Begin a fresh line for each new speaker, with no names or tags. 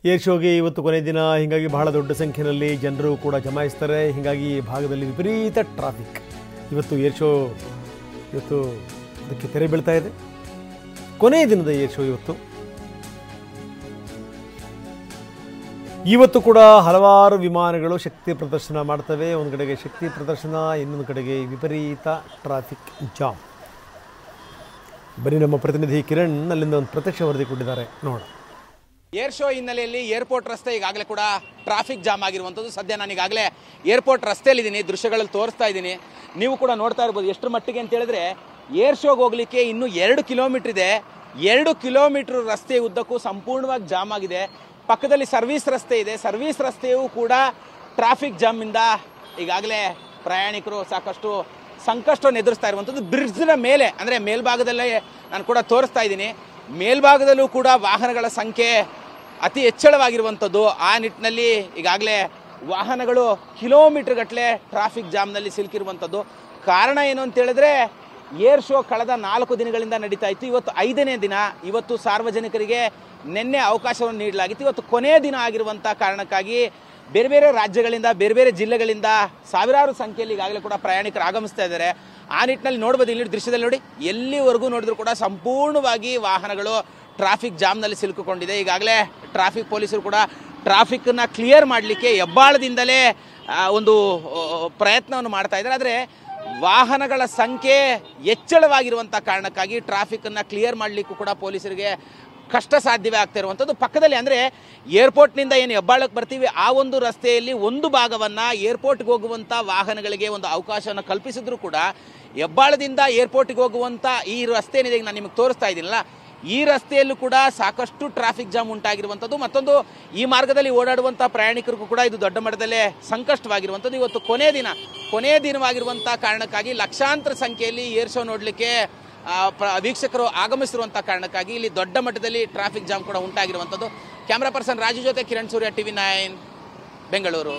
Air ಶೋಗೆ ಇವತ್ತು ಕೊನೆ ದಿನ, ಹೀಗಾಗಿ ಬಹಳ ದೊಡ್ಡ ಸಂಖ್ಯೆಯಲ್ಲಿ ಜನರು ಕೂಡ ಜಮಾಯಿಸ್ತಾರೆ. ಹೀಗಾಗಿ ಈ ಭಾಗದಲ್ಲಿ ವಿಪರೀತ ಟ್ರಾಫಿಕ್. ಇವತ್ತು ಏರ್ ಶೋ ಅದಕ್ಕೆ ತೆರೆ ಬೀಳ್ತಾ ಇದೆ. ಕೊನೆಯ ದಿನದ ಏರ್ ಶೋ ಇವತ್ತು ಕೂಡ ಹಲವಾರು ವಿಮಾನಗಳು ಶಕ್ತಿ ಪ್ರದರ್ಶನ ಮಾಡ್ತವೆ. ಒಂದು ಕಡೆಗೆ ಶಕ್ತಿ ಪ್ರದರ್ಶನ, ಇನ್ನೊಂದು ಕಡೆಗೆ ವಿಪರೀತ ಟ್ರಾಫಿಕ್ ಜಾಮ್. ಬನ್ನಿ, ನಮ್ಮ ಪ್ರತಿನಿಧಿ ಕಿರಣ್ ಅಲ್ಲಿಂದ ಒಂದು ಪ್ರತ್ಯಕ್ಷ ವರದಿ ಕೊಟ್ಟಿದ್ದಾರೆ, ನೋಡ.
ಏರ್ ಶೋ ಹಿನ್ನೆಲೆಯಲ್ಲಿ ಏರ್ಪೋರ್ಟ್ ರಸ್ತೆ ಈಗಾಗಲೇ ಕೂಡ ಟ್ರಾಫಿಕ್ ಜಾಮ್ ಆಗಿರುವಂಥದ್ದು. ಸದ್ಯ ನಾನು ಈಗಾಗಲೇ ಏರ್ಪೋರ್ಟ್ ರಸ್ತೆಯಲ್ಲಿದ್ದೀನಿ, ದೃಶ್ಯಗಳಲ್ಲಿ ತೋರಿಸ್ತಾ ಇದ್ದೀನಿ. ನೀವು ಕೂಡ ನೋಡ್ತಾ ಇರ್ಬೋದು ಎಷ್ಟರ ಮಟ್ಟಿಗೆ ಅಂತ ಹೇಳಿದ್ರೆ ಏರ್ ಶೋಗೆ ಹೋಗ್ಲಿಕ್ಕೆ ಇನ್ನೂ 2 ಕಿಲೋಮೀಟರ್ ಇದೆ. 2 ಕಿಲೋಮೀಟರ್ ರಸ್ತೆ ಉದ್ದಕ್ಕೂ ಸಂಪೂರ್ಣವಾಗಿ ಜಾಮ್ ಆಗಿದೆ. ಪಕ್ಕದಲ್ಲಿ ಸರ್ವಿಸ್ ರಸ್ತೆ ಇದೆ. ಸರ್ವಿಸ್ ರಸ್ತೆಯೂ ಕೂಡ ಟ್ರಾಫಿಕ್ ಜಾಮಿಂದ ಈಗಾಗಲೇ ಪ್ರಯಾಣಿಕರು ಸಾಕಷ್ಟು ಸಂಕಷ್ಟವನ್ನು ಎದುರಿಸ್ತಾ ಇರುವಂಥದ್ದು. ಬ್ರಿಡ್ಜ್ನ ಮೇಲೆ ಅಂದರೆ ಮೇಲ್ಭಾಗದಲ್ಲೇ ನಾನು ಕೂಡ ತೋರಿಸ್ತಾ ಇದ್ದೀನಿ. ಮೇಲ್ಭಾಗದಲ್ಲೂ ಕೂಡ ವಾಹನಗಳ ಸಂಖ್ಯೆ ಅತಿ ಹೆಚ್ಚಳವಾಗಿರುವಂಥದ್ದು. ಆ ನಿಟ್ಟಿನಲ್ಲಿ ಈಗಾಗಲೇ ವಾಹನಗಳು ಕಿಲೋಮೀಟರ್ ಗಟ್ಟಲೆ ಟ್ರಾಫಿಕ್ ಜಾಮ್ನಲ್ಲಿ ಸಿಲುಕಿರುವಂಥದ್ದು. ಕಾರಣ ಏನು ಅಂತ ಹೇಳಿದ್ರೆ ಏರ್ ಶೋ ಕಳೆದ 4 ದಿನಗಳಿಂದ ನಡೀತಾ ಇತ್ತು. ಇವತ್ತು 5ನೇ ದಿನ. ಇವತ್ತು ಸಾರ್ವಜನಿಕರಿಗೆ ನಿನ್ನೆ ಅವಕಾಶವನ್ನು ನೀಡಲಾಗಿತ್ತು. ಇವತ್ತು ಕೊನೆಯ ದಿನ ಆಗಿರುವಂಥ ಕಾರಣಕ್ಕಾಗಿ ಬೇರೆ ಬೇರೆ ರಾಜ್ಯಗಳಿಂದ, ಬೇರೆ ಬೇರೆ ಜಿಲ್ಲೆಗಳಿಂದ ಸಾವಿರಾರು ಸಂಖ್ಯೆಯಲ್ಲಿ ಈಗಾಗಲೇ ಕೂಡ ಪ್ರಯಾಣಿಕರು ಆಗಮಿಸ್ತಾ ಇದ್ದಾರೆ. ಆ ನಿಟ್ಟಿನಲ್ಲಿ ನೋಡ್ಬೋದು, ಇಲ್ಲಿ ದೃಶ್ಯದಲ್ಲಿ ನೋಡಿ, ಎಲ್ಲಿವರೆಗೂ ನೋಡಿದ್ರು ಕೂಡ ಸಂಪೂರ್ಣವಾಗಿ ವಾಹನಗಳು ಟ್ರಾಫಿಕ್ ಜಾಮ್ನಲ್ಲಿ ಸಿಲುಕಿಕೊಂಡಿದೆ. ಈಗಾಗಲೇ ಟ್ರಾಫಿಕ್ ಪೊಲೀಸರು ಕೂಡ ಟ್ರಾಫಿಕ್ನ ಕ್ಲಿಯರ್ ಮಾಡಲಿಕ್ಕೆ ಹೆಬ್ಬಾಳದಿಂದಲೇ ಒಂದು ಪ್ರಯತ್ನವನ್ನು ಮಾಡ್ತಾ ಇದ್ದಾರೆ. ಆದರೆ ವಾಹನಗಳ ಸಂಖ್ಯೆ ಹೆಚ್ಚಳವಾಗಿರುವಂಥ ಕಾರಣಕ್ಕಾಗಿ ಟ್ರಾಫಿಕನ್ನು ಕ್ಲಿಯರ್ ಮಾಡಲಿಕ್ಕೂ ಕೂಡ ಪೊಲೀಸರಿಗೆ ಕಷ್ಟ ಸಾಧ್ಯವೇ ಆಗ್ತಾ ಇರುವಂಥದ್ದು. ಪಕ್ಕದಲ್ಲಿ ಅಂದರೆ ಏರ್ಪೋರ್ಟ್ನಿಂದ ಏನು ಹೆಬ್ಬಾಳಕ್ಕೆ ಬರ್ತೀವಿ ಆ ಒಂದು ರಸ್ತೆಯಲ್ಲಿ ಒಂದು ಭಾಗವನ್ನು ಏರ್ಪೋರ್ಟ್ಗೆ ಹೋಗುವಂಥ ವಾಹನಗಳಿಗೆ ಒಂದು ಅವಕಾಶವನ್ನು ಕಲ್ಪಿಸಿದ್ರು ಕೂಡ ಹೆಬ್ಬಾಳದಿಂದ ಏರ್ಪೋರ್ಟ್ಗೆ ಹೋಗುವಂಥ ಈ ರಸ್ತೆ ಏನಿದೆ, ನಾನು ನಿಮಗೆ ತೋರಿಸ್ತಾ ಇದ್ದೀನಲ್ಲ, ಈ ರಸ್ತೆಯಲ್ಲೂ ಕೂಡ ಸಾಕಷ್ಟು ಟ್ರಾಫಿಕ್ ಜಾಮ್ ಉಂಟಾಗಿರುವಂಥದ್ದು. ಮತ್ತೊಂದು, ಈ ಮಾರ್ಗದಲ್ಲಿ ಓಡಾಡುವಂಥ ಪ್ರಯಾಣಿಕರಿಗೂ ಕೂಡ ಇದು ದೊಡ್ಡ ಮಟ್ಟದಲ್ಲೇ ಸಂಕಷ್ಟವಾಗಿರುವಂಥದ್ದು. ಇವತ್ತು ಕೊನೆಯ ದಿನವಾಗಿರುವಂಥ ಕಾರಣಕ್ಕಾಗಿ ಲಕ್ಷಾಂತರ ಸಂಖ್ಯೆಯಲ್ಲಿ ಏರ್ ಶೋ ನೋಡಲಿಕ್ಕೆ ವೀಕ್ಷಕರು ಆಗಮಿಸಿರುವಂಥ ಕಾರಣಕ್ಕಾಗಿ ಇಲ್ಲಿ ದೊಡ್ಡ ಮಟ್ಟದಲ್ಲಿ ಟ್ರಾಫಿಕ್ ಜಾಮ್ ಕೂಡ ಉಂಟಾಗಿರುವಂಥದ್ದು. ಕ್ಯಾಮ್ರಾ ಪರ್ಸನ್ ರಾಜು ಜೊತೆ ಕಿರಣ್ ಸೂರ್ಯ, TV9 ಬೆಂಗಳೂರು.